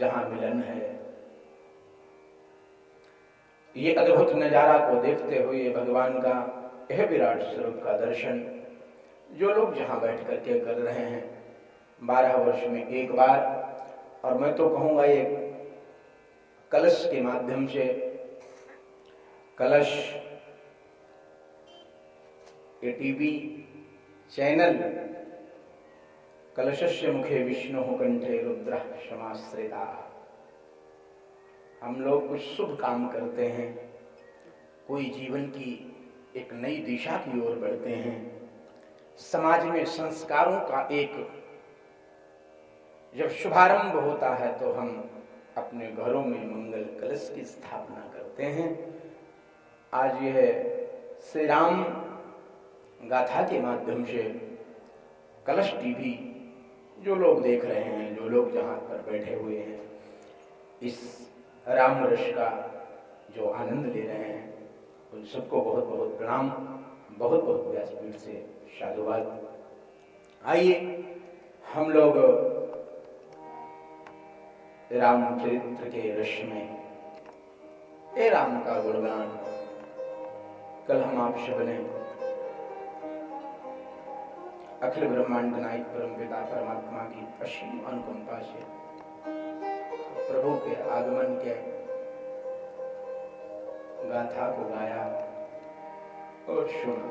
जहां मिलन है। ये अद्भुत नजारा को देखते हुए भगवान का यह विराट स्वरूप का दर्शन जो लोग जहां बैठ करके कर रहे हैं 12 वर्ष में एक बार, और मैं तो कहूंगा ये कलश के माध्यम से, कलश ये टीवी चैनल, कलशस्य मुखे विष्णु कंठे रुद्र क्षमाश्रिता। हम लोग कुछ शुभ काम करते हैं, कोई जीवन की एक नई दिशा की ओर बढ़ते हैं, समाज में संस्कारों का एक जब शुभारंभ होता है तो हम अपने घरों में मंगल कलश की स्थापना करते हैं। आज यह श्री राम गाथा के माध्यम से कलश टीवी जो लोग देख रहे हैं, जो लोग जहां पर बैठे हुए हैं, इस राम रस का जो आनंद ले रहे हैं, उन सबको बहुत बहुत प्रणाम, बहुत बहुत व्यासपीठ से साधुवाद। आइए हम लोग रामचरित्र के रस में ए राम का गुणगान कल हम आप सबने अखिल ब्रह्मांड नायक परम पिता परमात्मा की असीम अनुकंपा से प्रभु के आगमन के गाथा को गाया और सुना।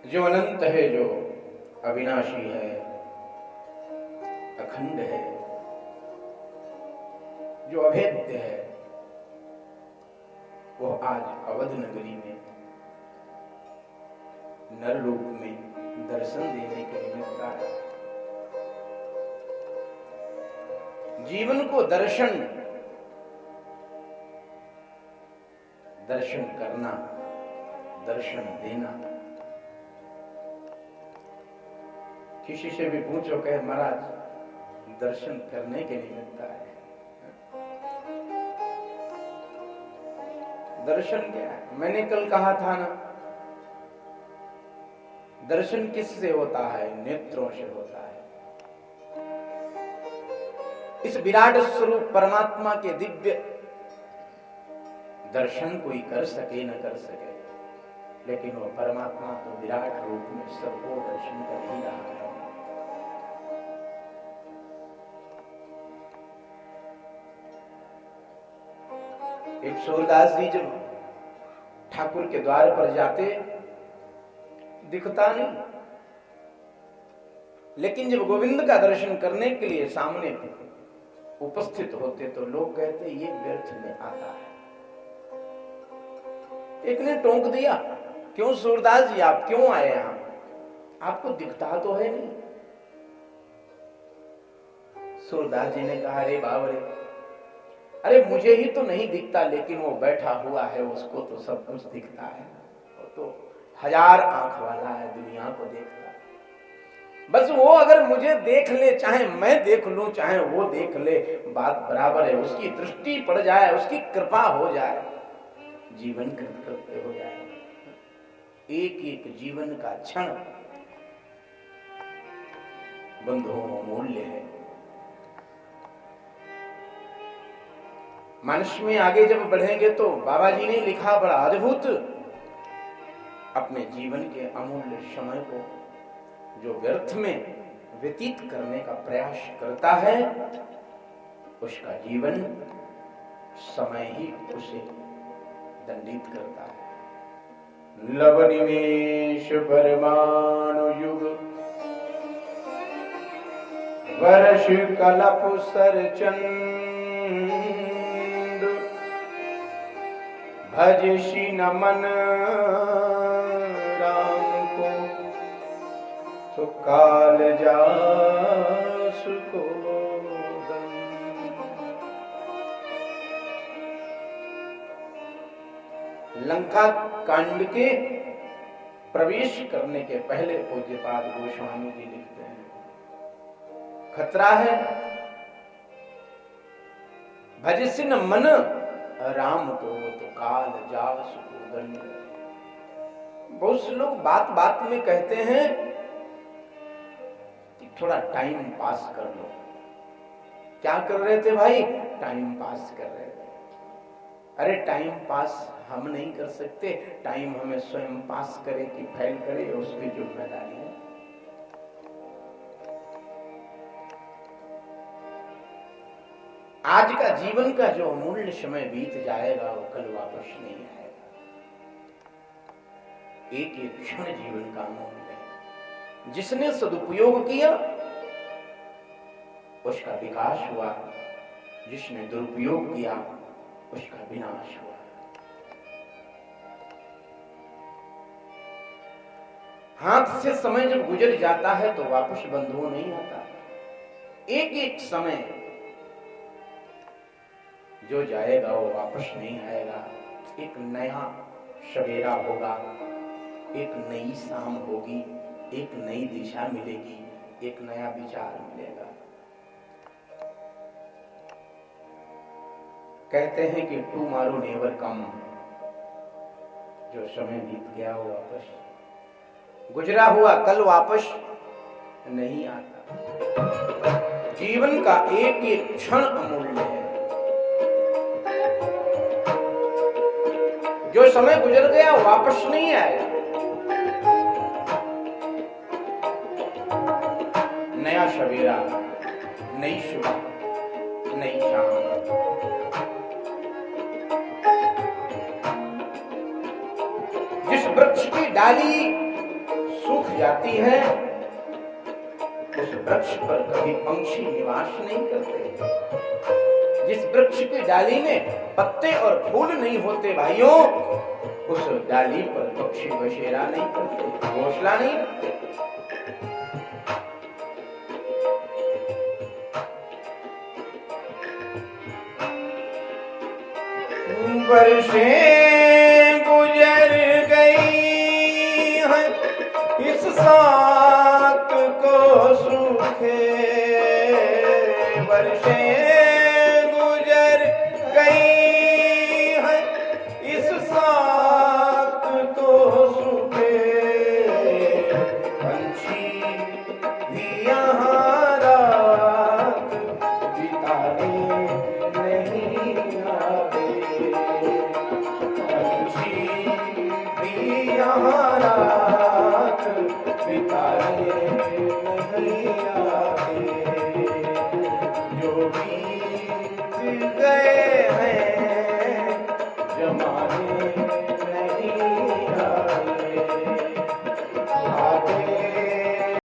जो अनंत है, जो अविनाशी है, अखंड है, जो अभेद्य है, वो आज अवध नगरी में नर रूप में दर्शन देने के निमित्त आया। जीवन को दर्शन करना, दर्शन देना। किसी से भी पूछो कहे महाराज दर्शन करने के निमित्त आए। दर्शन क्या है? मैंने कल कहा था ना, दर्शन किससे होता है? नेत्रों से होता है। इस विराट स्वरूप परमात्मा के दिव्य दर्शन कोई कर सके न कर सके, लेकिन वो परमात्मा तो विराट रूप में सबको दर्शन कर ही रहा है। एक सूरदास जी जब ठाकुर के द्वार पर जाते दिखता नहीं, लेकिन जब गोविंद का दर्शन करने के लिए सामने उपस्थित होते तो लोग कहते ये व्यर्थ में आता है। एक ने टोक दिया, क्यों सूरदास जी आप क्यों आए यहां? आपको दिखता तो है नहीं। सूरदास जी ने कहा अरे बाबरे, अरे मुझे ही तो नहीं दिखता, लेकिन वो बैठा हुआ है उसको तो सब कुछ दिखता है। वो तो 1000 आंख वाला है, दुनिया को देखता है। बस वो अगर मुझे देख ले, चाहे मैं देख लूं, चाहे वो देख ले, बात बराबर है। उसकी दृष्टि पड़ जाए, उसकी कृपा हो जाए, जीवन कृतकृत्य हो जाए। एक एक जीवन का क्षण बंधुओं अमूल्य है। मनुष्य में आगे जब बढ़ेंगे तो बाबा जी ने लिखा बड़ा अद्भुत, अपने जीवन के अमूल्य समय को जो व्यर्थ में व्यतीत करने का प्रयास करता है, उसका जीवन समय ही उसे दंडित करता है। लव निमेष परमाणु युग वर्ष कलप सरचंद भजशी नमन राम को तो काल जासु को लंका कांड के प्रवेश करने के पहले पूज्यपाद गोस्वामी जी लिखते हैं, खतरा है भजसी न मन राम को तो काल जासु को दंड। बहुत से लोग बात बात में कहते हैं कि थोड़ा टाइम पास कर लो। क्या कर रहे थे भाई? टाइम पास कर रहे थे। अरे टाइम पास हम नहीं कर सकते, टाइम हमें स्वयं पास करे कि फेल करे उसकी जिम्मेदारी है। आज का जीवन का जो अमूल्य समय बीत जाएगा वो कल वापस नहीं आएगा। एक एक क्षण जीवन का अमूल्य है। जिसने सदुपयोग किया उसका विकास हुआ, जिसने दुरुपयोग किया उसका विनाश हुआ। हाथ से समय जब गुजर जाता है तो वापस बंधुओं नहीं आता। एक एक समय जो जाएगा वो वापस नहीं आएगा। एक नया सवेरा होगा, एक नई शाम होगी, एक नई दिशा मिलेगी, एक नया विचार मिलेगा। कहते हैं कि टुमारो नेवर कम, जो समय बीत गया वो वापस, गुजरा हुआ कल वापस नहीं आता। जीवन का एक एक क्षण अमूल्य है। जो समय गुजर गया वापस नहीं आएगा। नया सवेरा, नई सुबह, नई शाम। जिस वृक्ष की डाली सूख जाती है उस वृक्ष पर कभी पंछी निवास नहीं करते। जिस वृक्ष की डाली में पत्ते और फूल नहीं होते भाइयों, उस डाली पर पक्षी बसेरा नहीं करते, घोंसला नहीं रखते। बरसें गुजर गई हैं इस साथ को सूखे, बरसें गुजर गई